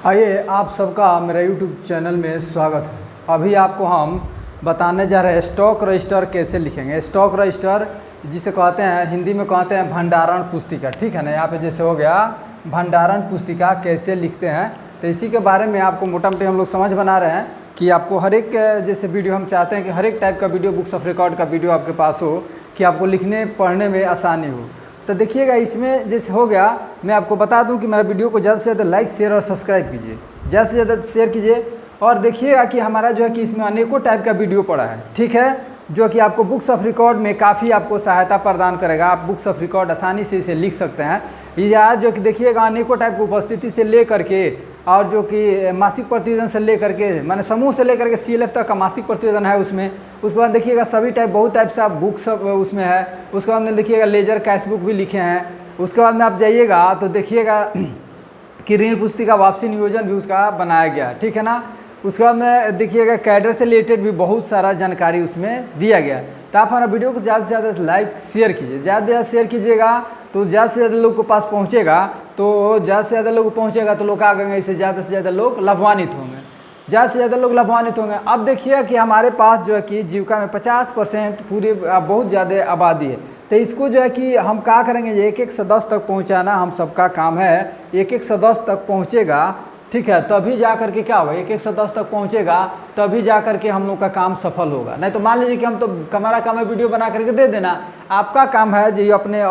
आइए आप सबका मेरा यूट्यूब चैनल में स्वागत है। अभी आपको हम बताने जा रहे हैं स्टॉक रजिस्टर कैसे लिखेंगे। स्टॉक रजिस्टर जिसे कहते हैं, हिंदी में कहते हैं भंडारण पुस्तिका, ठीक है ना। यहाँ पे जैसे हो गया भंडारण पुस्तिका कैसे लिखते हैं, तो इसी के बारे में आपको मोटा मोटी हम लोग समझ बना रहे हैं कि आपको हर एक जैसे वीडियो हम चाहते हैं कि हर एक टाइप का वीडियो, बुक्स ऑफ रिकॉर्ड का वीडियो आपके पास हो कि आपको लिखने पढ़ने में आसानी हो। तो देखिएगा इसमें जैसे हो गया, मैं आपको बता दूं कि मेरा वीडियो को ज़्यादा से ज़्यादा लाइक शेयर और सब्सक्राइब कीजिए, ज़्यादा से ज़्यादा शेयर कीजिए। और देखिएगा कि हमारा जो है कि इसमें अनेकों टाइप का वीडियो पड़ा है, ठीक है, जो कि आपको बुक्स ऑफ रिकॉर्ड में काफ़ी आपको सहायता प्रदान करेगा। आप बुक्स ऑफ रिकॉर्ड आसानी से इसे लिख सकते हैं। या जो कि देखिएगा अनेकों टाइप की उपस्थिति से ले करके और जो कि मासिक प्रतिवेदन से ले करके, माने समूह से लेकर के CLF तक का मासिक प्रतिवेदन है उसमें। उसके बाद देखिएगा सभी टाइप, बहुत टाइप से आप बुक्स उसमें है। उसके बाद में देखिएगा लेजर कैश बुक भी लिखे हैं। उसके बाद में आप जाइएगा तो देखिएगा कि ऋण पुस्तिका वापसी नियोजन भी उसका बनाया गया है, ठीक है ना। उसके बाद में देखिएगा कैडर से रिलेटेड भी बहुत सारा जानकारी उसमें दिया गया है। तो आप हमारा वीडियो को ज़्यादा से ज़्यादा लाइक शेयर कीजिए, ज़्यादा से ज़्यादा शेयर कीजिएगा तो ज़्यादा से ज़्यादा लोग के पास पहुँचेगा। तो ज़्यादा से ज़्यादा लोग पहुँचेगा तो लोग आगे इससे ज़्यादा से ज़्यादा लोग लाभान्वित होंगे, ज़्यादा से ज़्यादा लोग लाभान्वित होंगे। अब देखिए कि हमारे पास जो है कि जीविका में 50% पूरी बहुत ज़्यादा आबादी है। तो इसको जो है कि हम क्या करेंगे, एक एक सदस्य तक पहुंचाना हम सबका काम है। एक एक सदस्य तक पहुंचेगा, ठीक है, तभी जा करके क्या होगा, एक एक सदस्य तक पहुंचेगा तभी जा करके हम लोग का काम सफल होगा। नहीं तो मान लीजिए कि हम तो हमारा काम है वीडियो बना करके दे देना। आपका काम है जो अपने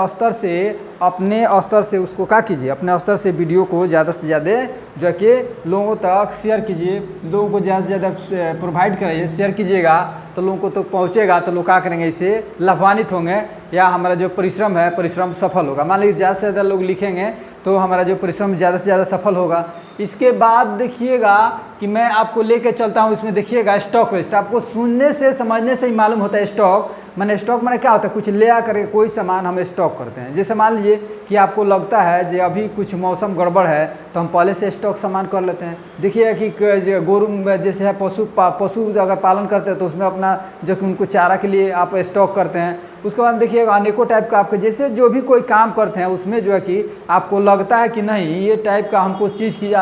स्तर से उसको क्या कीजिए, अपने स्तर से वीडियो को ज़्यादा से ज़्यादा जो है कि लोगों तक शेयर कीजिए, लोगों को ज़्यादा से ज़्यादा प्रोवाइड कराइए। शेयर कीजिएगा तो लोगों को तो पहुँचेगा तो लोग क्या करेंगे, इससे लाभान्वित होंगे या हमारा जो परिश्रम है परिश्रम सफल होगा। मान लीजिए ज़्यादा से ज़्यादा लोग लिखेंगे तो हमारा जो परिश्रम ज़्यादा से ज़्यादा सफल होगा। इसके बाद देखिएगा कि मैं आपको लेके चलता हूँ, इसमें देखिएगा स्टॉक रजिस्टर। आपको सुनने से समझने से ही मालूम होता है स्टॉक माने क्या होता है, कुछ ले आकर के कोई सामान हम स्टॉक करते हैं। जैसे मान लीजिए कि आपको लगता है जो अभी कुछ मौसम गड़बड़ है तो हम पहले से स्टॉक सामान कर लेते हैं। देखिएगा कि गोरू जैसे है पशु अगर पालन करते हैं तो उसमें अपना जो कि उनको चारा के लिए आप स्टॉक करते हैं। उसके बाद देखिएगा अनेकों टाइप का आपके जैसे जो भी कोई काम करते हैं उसमें जो है कि आपको लगता है कि नहीं ये टाइप का हमको चीज़ की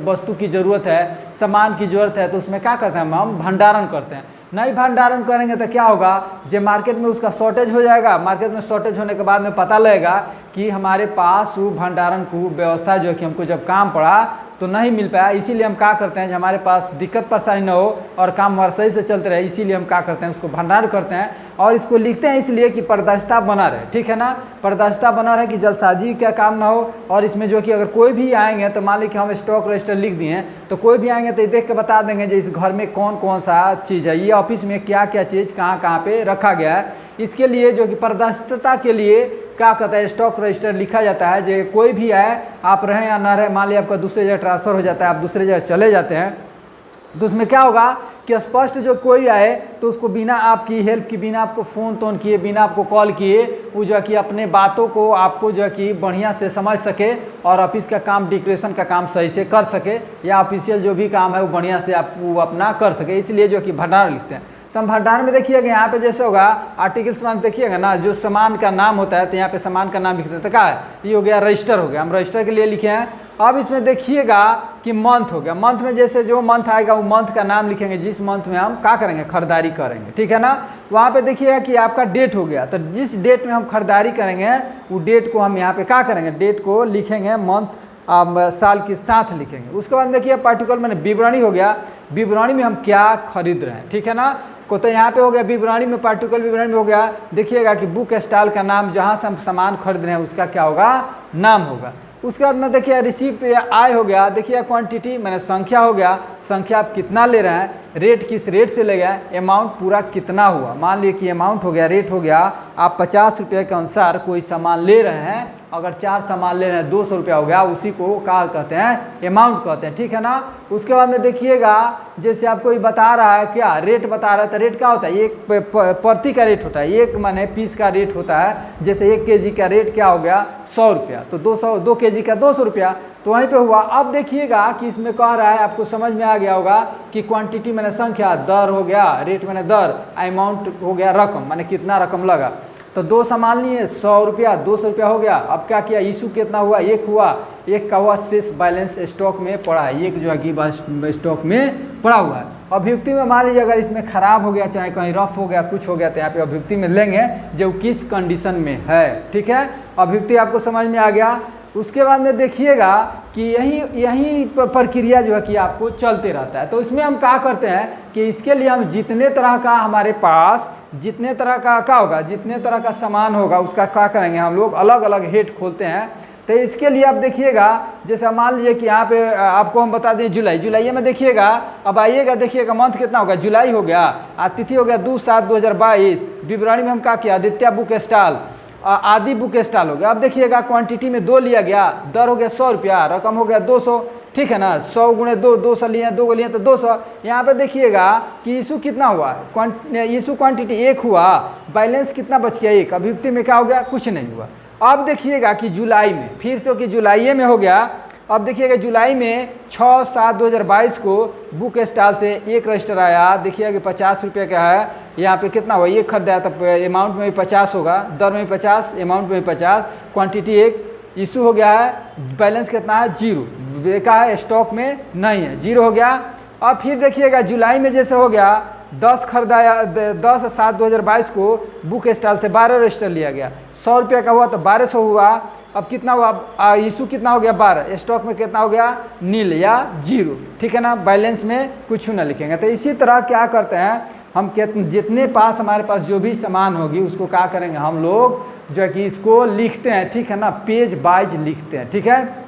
वस्तु की ज़रूरत है, सामान की ज़रूरत है, तो उसमें क्या करते हैं हम भंडारण करते हैं। नहीं भंडारण करेंगे तो क्या होगा, जब मार्केट में उसका शॉर्टेज हो जाएगा, मार्केट में शॉर्टेज होने के बाद में पता लगेगा कि हमारे पास वो भंडारण को व्यवस्था जो है कि हमको जब काम पड़ा तो नहीं मिल पाया। इसीलिए हम क्या करते हैं, जब हमारे पास दिक्कत परेशानी न हो और काम हमारा सही से चलते रहे, इसीलिए हम क्या करते हैं, उसको भंडारण करते हैं। और इसको लिखते हैं इसलिए कि पारदर्शिता बना रहे, ठीक है ना, पारदर्शिता बना रहे कि जल्दसाजी का काम ना हो। और इसमें जो कि अगर कोई भी आएंगे तो मान लीजिए कि हम स्टॉक रजिस्टर लिख दिए तो कोई भी आएंगे तो ये देख के बता देंगे जो इस घर में कौन कौन सा चीज़ है, ये ऑफिस में क्या क्या चीज़ कहाँ कहाँ पे रखा गया है। इसके लिए जो कि पारदर्शिता के लिए क्या कहता है स्टॉक रजिस्टर लिखा जाता है। जो कोई भी आए, आप रहें या ना रहें, मान लीजिए आपका दूसरे जगह ट्रांसफ़र हो जाता है, आप दूसरे जगह चले जाते हैं, तो उसमें क्या होगा कि स्पष्ट जो कोई आए तो उसको बिना आपकी हेल्प की, बिना आपको फ़ोन तोन किए, बिना आपको कॉल किए, वो जो है कि अपने बातों को आपको जो है कि बढ़िया से समझ सके और ऑफिस का काम, डेकोरेशन का काम सही से कर सके या ऑफिशियल जो भी काम है वो बढ़िया से आप वो अपना कर सके। इसलिए जो कि भंडारण लिखते हैं। तो हम भंडारण में देखिएगा यहाँ पे जैसे होगा आर्टिकल्स में देखिएगा ना, जो सामान का नाम होता है तो यहाँ पे सामान का नाम लिखते हैं। तो क्या है, ये हो गया रजिस्टर हो गया, हम रजिस्टर के लिए लिखे हैं। अब इसमें देखिएगा कि मंथ हो गया, मंथ में जैसे जो मंथ आएगा वो मंथ का नाम लिखेंगे, जिस मंथ में हम क्या करेंगे, खरीदारी करेंगे, ठीक है ना। वहाँ पे देखिएगा कि आपका डेट हो गया, तो जिस डेट में हम खरीदारी करेंगे वो डेट को हम यहाँ पे क्या करेंगे, डेट को लिखेंगे, मंथ साल के साथ लिखेंगे। उसके बाद देखिए पार्टिकुलर मैंने विवरणी हो गया, विवरणी में हम क्या खरीद रहे हैं, ठीक है ना। को तो यहाँ पे हो गया विवरणी में, पार्टिकुलर विवरणी में हो गया। देखिएगा कि बुक स्टॉल का नाम, जहाँ से हम सामान खरीद रहे हैं उसका क्या होगा, नाम होगा। उसके बाद में देखिए रिसीप्ट या आय हो गया। देखिए क्वांटिटी मैंने संख्या हो गया, संख्या आप कितना ले रहे हैं, रेट किस रेट से ले गए, अमाउंट पूरा कितना हुआ। मान लीजिए कि अमाउंट हो गया, रेट हो गया, आप 50 रुपये के अनुसार कोई सामान ले रहे हैं, अगर 4 सामान ले रहे हैं 200 रुपया हो गया, उसी को क्या कहते हैं, अमाउंट कहते हैं, ठीक है ना। उसके बाद में देखिएगा जैसे आपको ये बता रहा है, क्या रेट बता रहा है, तो रेट क्या होता है, एक प्रति का रेट होता है, एक माने पीस का रेट होता है। जैसे 1 kg का रेट क्या हो गया, 100 रुपया, तो 2 kg का 200 रुपया, तो वहीं पे हुआ। अब देखिएगा कि इसमें कह रहा है, आपको समझ में आ गया होगा कि क्वांटिटी मैंने संख्या, दर हो गया, रेट मैंने दर, अमाउंट हो गया रकम, माने कितना रकम लगा। तो 2 सामान लिए, 100 रुपया, 200 रुपया हो गया। अब क्या किया, इशू कितना हुआ, 1 हुआ, 1 का हुआ शेष बैलेंस स्टॉक में पड़ा है, 1 जो है कि स्टॉक में पड़ा हुआ है। अभियुक्ति में मान लीजिए अगर इसमें खराब हो गया, चाहे कहीं रफ हो गया, कुछ हो गया, तो यहाँ पे अभियुक्ति में लेंगे जो किस कंडीशन में है। ठीक है, अभियुक्ति आपको समझ में आ गया। उसके बाद में देखिएगा कि यही प्रक्रिया जो है कि आपको चलते रहता है। तो इसमें हम क्या करते हैं कि इसके लिए हम जितने तरह का हमारे पास जितने तरह का क्या होगा, जितने तरह का सामान होगा उसका क्या करेंगे, हम लोग अलग अलग हेड खोलते हैं। तो इसके लिए आप देखिएगा, जैसे मान लीजिए कि यहाँ पे आपको हम बता दें जुलाई में देखिएगा, अब आइएगा देखिएगा मंथ कितना होगा, जुलाई हो गया, आज तिथि हो गया 2/7/2022। विवरणी में हम क्या किया, आदित्य बुक स्टॉल, आदि बुक स्टॉल हो गया। अब देखिएगा क्वांटिटी में 2 लिया गया, दर हो गया 100 रुपया, रकम हो गया 200। ठीक है ना, 100 गुणे 2, 200 लिए, 2 को लिए तो 200। यहाँ पे देखिएगा कि इशू कितना हुआ, इशू क्वांटिटी 1 हुआ, बैलेंस कितना बच गया 1। अभियुक्ति में क्या हो गया, कुछ नहीं हुआ। अब देखिएगा कि जुलाई में फिर तो कि जुलाई में हो गया। अब देखिएगा जुलाई में 6/7/2022 को बुक स्टॉल से एक रजिस्टर आया, देखिएगा कि 50 रुपये का है। यहाँ पे कितना हुआ, 1 खरीदा तब अमाउंट में भी 50 होगा, दर में भी 50, अमाउंट में भी 50, क्वांटिटी 1, इशू हो गया है, बैलेंस कितना है 0, बेका है, स्टॉक में नहीं है, 0 हो गया। अब फिर देखिएगा जुलाई में जैसे हो गया 10 खरीदाया, 10/7/2022 को बुक स्टॉल से 12 रजिस्टर लिया गया, 100 रुपये का हुआ तो 1200 हुआ। अब कितना हुआ, इशू कितना हो गया 12, स्टॉक में कितना हो गया, नील या 0। ठीक है ना, बैलेंस में कुछ ना लिखेंगे। तो इसी तरह क्या करते हैं हम, जितने पास हमारे पास जो भी सामान होगी उसको क्या करेंगे, हम लोग जो है कि इसको लिखते हैं। ठीक है ना, पेज वाइज लिखते हैं। ठीक है,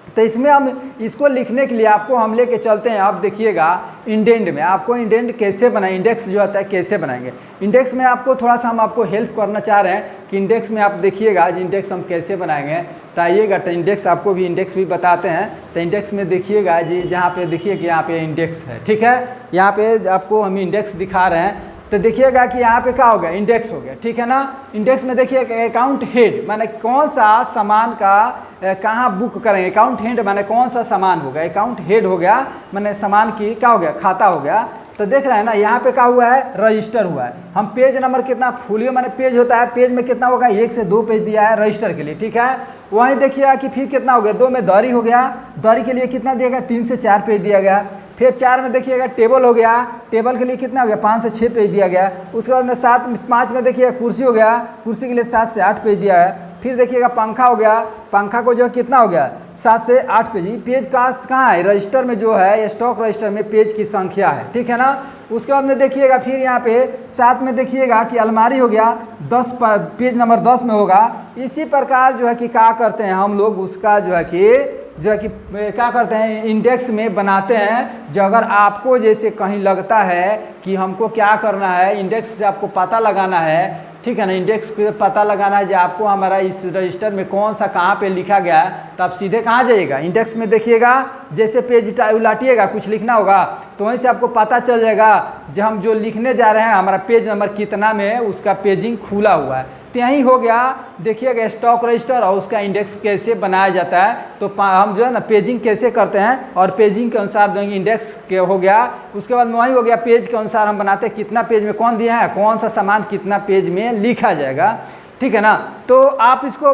तो इसमें हम इसको लिखने के लिए आपको हम लेके चलते हैं। आप देखिएगा इंडेंट में, आपको इंडेंट कैसे बनाए, इंडेक्स जो आता है कैसे बनाएंगे। इंडेक्स में आपको थोड़ा सा हम आपको हेल्प करना चाह रहे हैं कि इंडेक्स में आप देखिएगा इंडेक्स हम कैसे बनाएंगे। तो आइएगा, तो इंडेक्स आपको भी इंडेक्स भी बताते हैं। तो इंडेक्स में देखिएगा जी, जहाँ पे देखिए कि यहाँ पे इंडेक्स है। ठीक है, यहाँ पे आपको हम इंडेक्स दिखा रहे हैं। तो देखिएगा कि यहाँ पे क्या हो गया, इंडेक्स हो गया। ठीक है ना, इंडेक्स में देखिए अकाउंट हेड माने कौन सा सामान का कहाँ बुक करेंगे, अकाउंट हेड माने कौन सा सामान होगा, अकाउंट हेड हो गया माने सामान की क्या हो गया, खाता हो गया। तो देख रहे हैं ना, यहाँ पे क्या हुआ है, रजिस्टर हुआ है। हम पेज नंबर कितना, फोलियो माने पेज होता है, पेज में कितना होगा, 1 से 2 पेज दिया है रजिस्टर के लिए। ठीक है, वहीं देखिएगा कि फिर कितना हो गया, 2 में दौरी हो गया, दौरी के लिए कितना दिया गया, 3 से 4 पेज दिया गया। फिर 4 में देखिएगा टेबल हो गया, टेबल के लिए कितना हो गया, 5 से 6 पेज दिया गया। उसके बाद में 5 में देखिएगा कुर्सी हो गया, कुर्सी के लिए 7 से 8 पेज दिया है। फिर देखिएगा पंखा हो गया, पंखा को जो कितना हो गया, 7 से 8 पेज। पेज कहाँ है, रजिस्टर में जो है, स्टॉक रजिस्टर में पेज की संख्या है। ठीक है ना, उसके बाद में देखिएगा फिर यहाँ पे 7 में देखिएगा कि अलमारी हो गया, 10 पेज नंबर 10 में होगा। इसी प्रकार जो है कि क्या करते हैं हम लोग, उसका जो है कि क्या करते हैं, इंडेक्स में बनाते हैं। जो अगर आपको जैसे कहीं लगता है कि हमको क्या करना है, इंडेक्स से आपको पता लगाना है। ठीक है ना, इंडेक्स को पता लगाना है जो आपको हमारा इस रजिस्टर में कौन सा कहाँ पे लिखा गया है, तो आप सीधे कहाँ जाइएगा, इंडेक्स में देखिएगा। जैसे पेज उलाटिएगा, कुछ लिखना होगा तो वहीं से आपको पता चल जाएगा जो हम जो लिखने जा रहे हैं हमारा पेज नंबर कितना में है, उसका पेजिंग खुला हुआ है। तो यही हो गया, देखिएगा स्टॉक रजिस्टर और उसका इंडेक्स कैसे बनाया जाता है। तो हम जो है ना पेजिंग कैसे करते हैं, और पेजिंग के अनुसार जो इंडेक्स के हो गया। उसके बाद में वही हो गया, पेज के अनुसार हम बनाते हैं कितना पेज में कौन दिया है, कौन सा सामान कितना पेज में लिखा जाएगा। ठीक है ना, तो आप इसको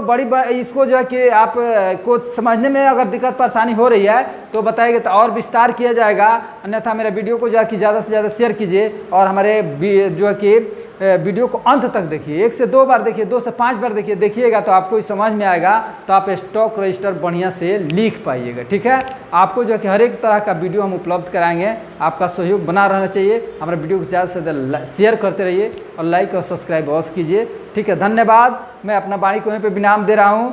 इसको जो है कि आप को समझने में अगर दिक्कत परेशानी हो रही है तो बताइए, तो और विस्तार किया जाएगा। अन्यथा मेरे वीडियो को जो है कि ज़्यादा से ज़्यादा शेयर कीजिए, और हमारे जो है कि वीडियो को अंत तक देखिए, 1 से 2 बार देखिए, 2 से 5 बार देखिएगा तो आपको समझ में आएगा। तो आप स्टॉक रजिस्टर बढ़िया से लिख पाइएगा। ठीक है, आपको जो है कि हर एक तरह का वीडियो हम उपलब्ध कराएंगे। आपका सहयोग बना रहना चाहिए। हमारे वीडियो को ज़्यादा से ज़्यादा शेयर करते रहिए और लाइक और सब्सक्राइब अवश्य कीजिए। ठीक है, धन्यवाद। मैं अपना वाणी को यहीं पे विराम दे रहा हूँ।